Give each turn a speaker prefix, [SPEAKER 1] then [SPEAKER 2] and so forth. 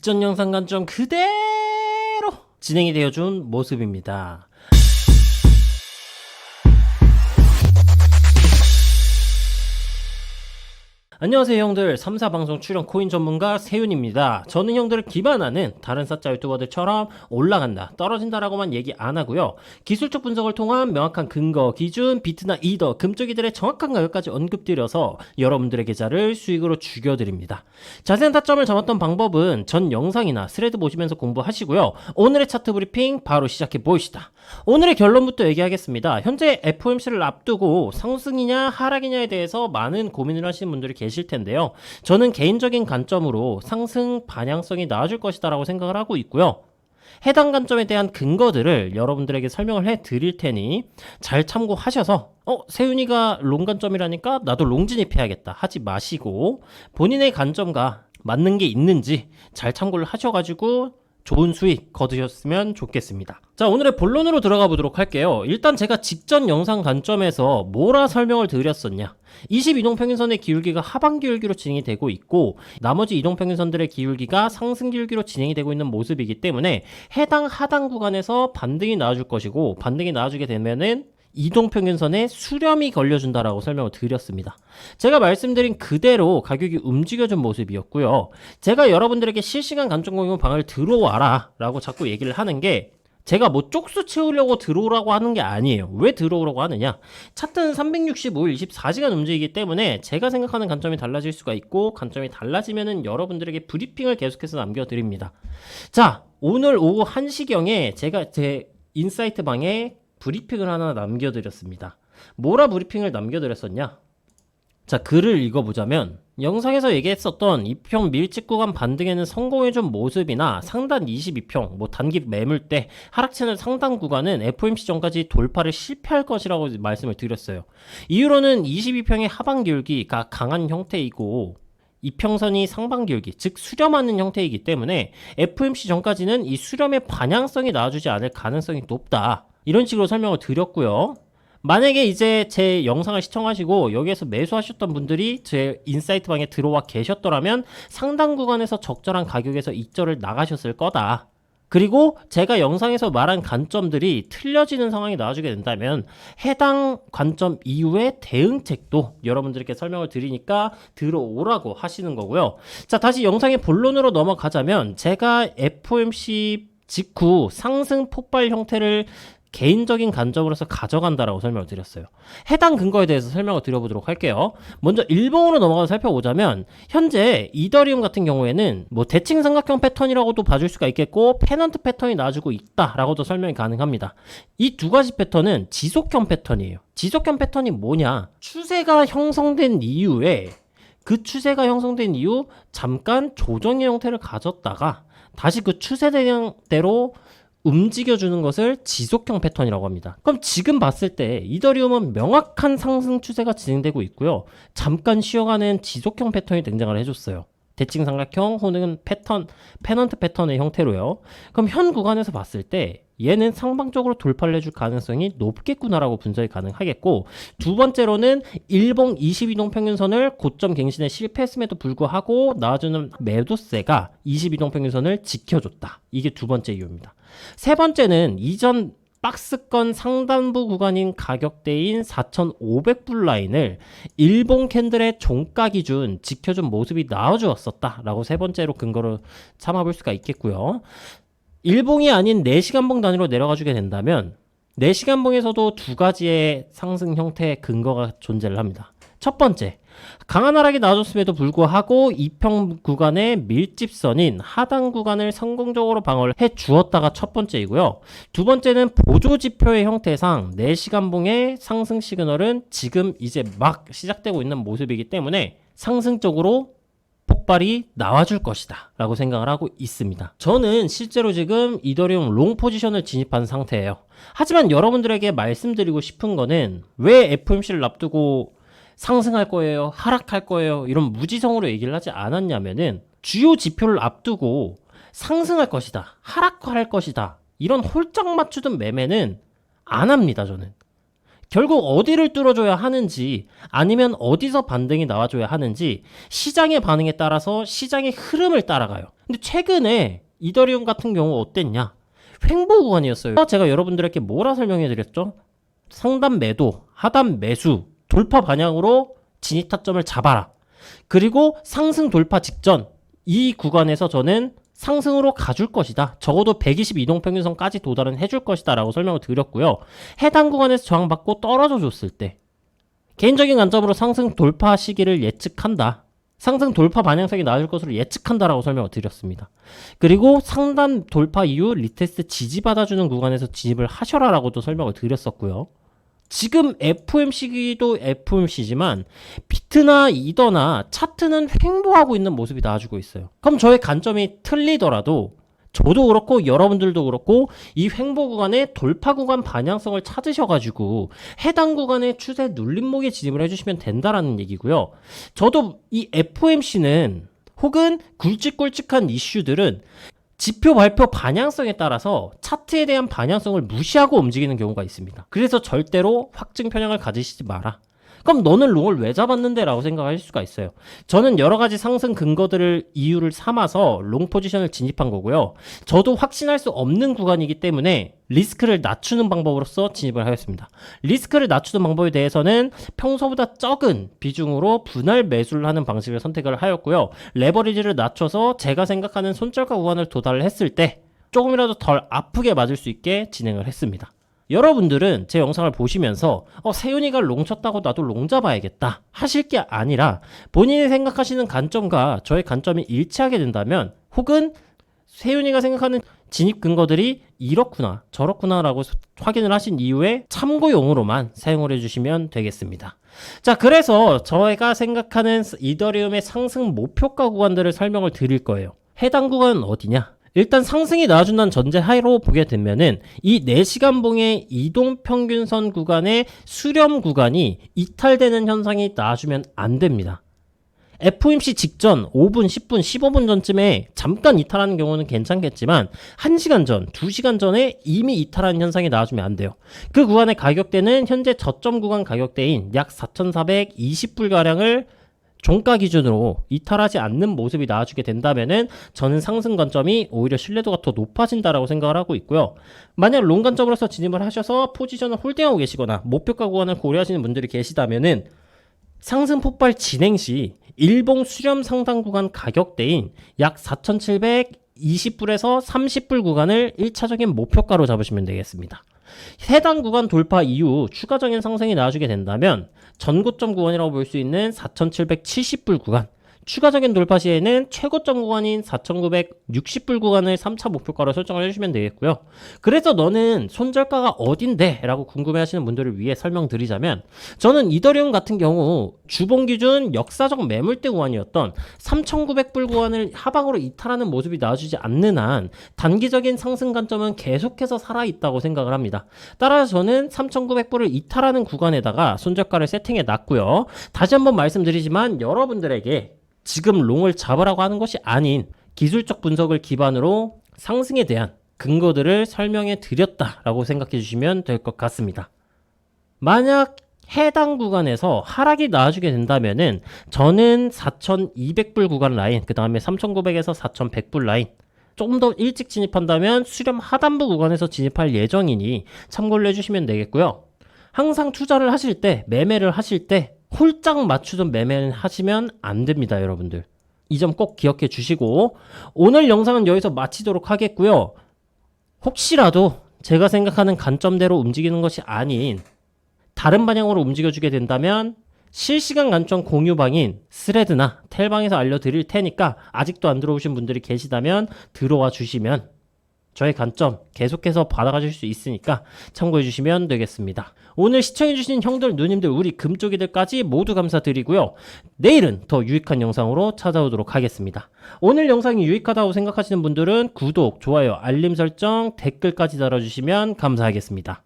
[SPEAKER 1] 직전 영상 관점 그대로 진행이 되어준 모습입니다. 안녕하세요 형들, 3사 방송 출연 코인 전문가 세윤입니다. 저는 형들을 기반하는 다른 사짜 유튜버들처럼 올라간다 떨어진다 라고만 얘기 안하고요, 기술적 분석을 통한 명확한 근거, 기준, 비트나 이더, 금쪽이들의 정확한 가격까지 언급드려서 여러분들의 계좌를 수익으로 죽여드립니다. 자세한 타점을 잡았던 방법은 전 영상이나 스레드 보시면서 공부하시고요. 오늘의 차트 브리핑 바로 시작해 보시다. 오늘의 결론부터 얘기하겠습니다. 현재 FOMC를 앞두고 상승이냐 하락이냐에 대해서 많은 고민을 하시는 분들이 계실 텐데요. 저는 개인적인 관점으로 상승 반향성이 나아질 것이다 라고 생각을 하고 있고요. 해당 관점에 대한 근거들을 여러분들에게 설명을 해 드릴 테니 잘 참고하셔서 세윤이가 롱 관점이라니까 나도 롱 진입해야겠다 하지 마시고, 본인의 관점과 맞는 게 있는지 잘 참고를 하셔가지고 좋은 수익 거두셨으면 좋겠습니다. 자, 오늘의 본론으로 들어가 보도록 할게요. 일단 제가 직전 영상 관점에서 뭐라 설명을 드렸었냐, 20이동평균선의 기울기가 하방 기울기로 진행이 되고 있고 나머지 이동평균선들의 기울기가 상승 기울기로 진행이 되고 있는 모습이기 때문에 해당 하단 구간에서 반등이 나와줄 것이고, 반등이 나와주게 되면은 이동평균선에 수렴이 걸려준다라고 설명을 드렸습니다. 제가 말씀드린 그대로 가격이 움직여준 모습이었고요. 제가 여러분들에게 실시간 관점 공유 방을 들어와라 라고 자꾸 얘기를 하는 게, 제가 뭐 쪽수 채우려고 들어오라고 하는 게 아니에요. 왜 들어오라고 하느냐, 차트는 365일 24시간 움직이기 때문에 제가 생각하는 관점이 달라질 수가 있고, 관점이 달라지면은 여러분들에게 브리핑을 계속해서 남겨드립니다. 자, 오늘 오후 1시경에 제가 제 인사이트 방에 브리핑을 하나 남겨드렸습니다. 뭐라 브리핑을 남겨드렸었냐? 자, 글을 읽어보자면, 영상에서 얘기했었던 2평 밀집 구간 반등에는 성공해준 모습이나 상단 22평, 단기 매물대, 하락 채널 상단 구간은 FOMC 전까지 돌파를 실패할 것이라고 말씀을 드렸어요. 이유로는 22평의 하방 기울기가 강한 형태이고 이평선이 상방 기울기, 즉 수렴하는 형태이기 때문에 FOMC 전까지는 이 수렴의 반향성이 나와주지 않을 가능성이 높다, 이런 식으로 설명을 드렸고요. 만약에 이제 제 영상을 시청하시고 여기에서 매수하셨던 분들이 제 인사이트 방에 들어와 계셨더라면 상당 구간에서 적절한 가격에서 익절을 나가셨을 거다. 그리고 제가 영상에서 말한 관점들이 틀려지는 상황이 나와주게 된다면 해당 관점 이후의 대응책도 여러분들께 설명을 드리니까 들어오라고 하시는 거고요. 자, 다시 영상의 본론으로 넘어가자면, 제가 FOMC 직후 상승 폭발 형태를 개인적인 관점으로서 가져간다라고 설명을 드렸어요. 해당 근거에 대해서 설명을 드려보도록 할게요. 먼저 일봉으로 넘어가서 살펴보자면, 현재 이더리움 같은 경우에는 대칭 삼각형 패턴이라고도 봐줄 수가 있겠고 페넌트 패턴이 나와주고 있다라고도 설명이 가능합니다. 이 두 가지 패턴은 지속형 패턴이에요. 지속형 패턴이 뭐냐, 추세가 형성된 이후에 그 추세가 형성된 이후 잠깐 조정의 형태를 가졌다가 다시 그 추세대로 움직여주는 것을 지속형 패턴이라고 합니다. 그럼 지금 봤을 때 이더리움은 명확한 상승 추세가 진행되고 있고요, 잠깐 쉬어가는 지속형 패턴이 등장을 해줬어요. 대칭 삼각형 혹은 페넌트 패턴의 형태로요. 그럼 현 구간에서 봤을 때 얘는 상방적으로 돌파를 해줄 가능성이 높겠구나라고 분석이 가능하겠고, 두 번째로는 일봉 22동 평균선을 고점 갱신에 실패했음에도 불구하고 나와주는 매도세가 22동 평균선을 지켜줬다. 이게 두 번째 이유입니다. 세 번째는 이전 박스권 상단부 구간인 가격대인 4,500불 라인을 일봉 캔들의 종가 기준 지켜준 모습이 나와주었었다 라고 세 번째로 근거로 삼아볼 수가 있겠고요. 일봉이 아닌 4시간봉 단위로 내려가주게 된다면 4시간봉에서도 두 가지의 상승 형태의 근거가 존재를 합니다. 첫 번째, 강한 하락이 나와줬음에도 불구하고 2평 구간의 밀집선인 하단 구간을 성공적으로 방어를 해 주었다가 첫 번째이고요. 두 번째는 보조지표의 형태상 4시간봉의 상승 시그널은 지금 이제 막 시작되고 있는 모습이기 때문에 상승적으로 폭발이 나와줄 것이다 라고 생각을 하고 있습니다. 저는 실제로 지금 이더리움 롱 포지션을 진입한 상태예요. 하지만 여러분들에게 말씀드리고 싶은 거는, 왜 FOMC를 앞두고 상승할 거예요, 하락할 거예요, 이런 무지성으로 얘기를 하지 않았냐면은, 주요 지표를 앞두고 상승할 것이다, 하락할 것이다, 이런 홀짝 맞추던 매매는 안 합니다. 저는 결국 어디를 뚫어줘야 하는지 아니면 어디서 반등이 나와줘야 하는지 시장의 반응에 따라서 시장의 흐름을 따라가요. 근데 최근에 이더리움 같은 경우 어땠냐? 횡보 구간이었어요. 제가 여러분들에게 뭐라 설명해 드렸죠? 상단 매도, 하단 매수, 돌파 방향으로 진입 타점을 잡아라. 그리고 상승 돌파 직전 이 구간에서 저는 상승으로 가줄 것이다. 적어도 120 이동평균선까지 도달은 해줄 것이다 라고 설명을 드렸고요. 해당 구간에서 저항받고 떨어져 줬을 때 개인적인 관점으로 상승 돌파 시기를 예측한다. 상승 돌파 방향성이 나아질 것으로 예측한다라고 설명을 드렸습니다. 그리고 상단 돌파 이후 리테스트 지지받아주는 구간에서 진입을 하셔라라고도 설명을 드렸었고요. 지금 FOMC기도 FOMC지만 비트나 이더나 차트는 횡보하고 있는 모습이 나와주고 있어요. 그럼 저의 관점이 틀리더라도 저도 그렇고 여러분들도 그렇고 이 횡보 구간의 돌파 구간 방향성을 찾으셔가지고 해당 구간의 추세 눌림목에 진입을 해주시면 된다라는 얘기고요. 저도 이 FOMC는 혹은 굵직굵직한 이슈들은 지표 발표 방향성에 따라서 차트에 대한 방향성을 무시하고 움직이는 경우가 있습니다. 그래서 절대로 확증 편향을 가지시지 마라. 그럼 너는 롱을 왜 잡았는데? 라고 생각하실 수가 있어요. 저는 여러 가지 상승 근거들을 이유를 삼아서 롱 포지션을 진입한 거고요. 저도 확신할 수 없는 구간이기 때문에 리스크를 낮추는 방법으로서 진입을 하였습니다. 리스크를 낮추는 방법에 대해서는 평소보다 적은 비중으로 분할 매수를 하는 방식을 선택을 하였고요. 레버리지를 낮춰서 제가 생각하는 손절가 구간을 도달을 했을 때 조금이라도 덜 아프게 맞을 수 있게 진행을 했습니다. 여러분들은 제 영상을 보시면서 세윤이가 롱 쳤다고 나도 롱 잡아야겠다 하실 게 아니라 본인이 생각하시는 관점과 저의 관점이 일치하게 된다면 혹은 세윤이가 생각하는 진입 근거들이 이렇구나 저렇구나 라고 확인을 하신 이후에 참고용으로만 사용을 해주시면 되겠습니다. 자, 그래서 저희가 생각하는 이더리움의 상승 목표가 구간들을 설명을 드릴 거예요. 해당 구간은 어디냐? 일단 상승이 나와준다는 전제하로 보게 되면은 이 4시간 봉의 이동평균선 구간의 수렴 구간이 이탈되는 현상이 나와주면 안 됩니다. FOMC 직전 5분, 10분, 15분 전쯤에 잠깐 이탈하는 경우는 괜찮겠지만 1시간 전, 2시간 전에 이미 이탈하는 현상이 나와주면 안 돼요. 그 구간의 가격대는 현재 저점 구간 가격대인 약 4,420불가량을 종가 기준으로 이탈하지 않는 모습이 나와주게 된다면은 저는 상승 관점이 오히려 신뢰도가 더 높아진다라고 생각을 하고 있고요. 만약 롱 관점으로서 진입을 하셔서 포지션을 홀딩하고 계시거나 목표가 구간을 고려하시는 분들이 계시다면은 상승 폭발 진행 시 일봉 수렴 상단 구간 가격대인 약 4,720불에서 30불 구간을 1차적인 목표가로 잡으시면 되겠습니다. 해당 구간 돌파 이후 추가적인 상승이 나와주게 된다면 전고점 구간이라고 볼 수 있는 4,770불 구간, 추가적인 돌파 시에는 최고점 구간인 4,960불 구간을 3차 목표가로 설정을 해주시면 되겠고요. 그래서 너는 손절가가 어딘데? 라고 궁금해하시는 분들을 위해 설명드리자면 저는 이더리움 같은 경우 주봉 기준 역사적 매물대 구간이었던 3,900불 구간을 하방으로 이탈하는 모습이 나와주지 않는 한 단기적인 상승 관점은 계속해서 살아있다고 생각을 합니다. 따라서 저는 3,900불을 이탈하는 구간에다가 손절가를 세팅해 놨고요. 다시 한번 말씀드리지만 여러분들에게 지금 롱을 잡으라고 하는 것이 아닌 기술적 분석을 기반으로 상승에 대한 근거들을 설명해 드렸다라고 생각해 주시면 될 것 같습니다. 만약 해당 구간에서 하락이 나와주게 된다면은 저는 4,200불 구간 라인, 그 다음에 3,900에서 4,100불 라인 조금 더 일찍 진입한다면 수렴 하단부 구간에서 진입할 예정이니 참고를 해주시면 되겠고요. 항상 투자를 하실 때, 매매를 하실 때 홀짝 맞추던 매매는 하시면 안 됩니다, 여러분들. 이 점 꼭 기억해 주시고 오늘 영상은 여기서 마치도록 하겠고요. 혹시라도 제가 생각하는 관점대로 움직이는 것이 아닌 다른 방향으로 움직여주게 된다면 실시간 관점 공유방인 스레드나 텔방에서 알려드릴 테니까 아직도 안 들어오신 분들이 계시다면 들어와 주시면 저의 관점 계속해서 받아가실 수 있으니까 참고해 주시면 되겠습니다. 오늘 시청해주신 형들, 누님들, 우리 금쪽이들까지 모두 감사드리고요. 내일은 더 유익한 영상으로 찾아오도록 하겠습니다. 오늘 영상이 유익하다고 생각하시는 분들은 구독, 좋아요, 알림 설정, 댓글까지 달아주시면 감사하겠습니다.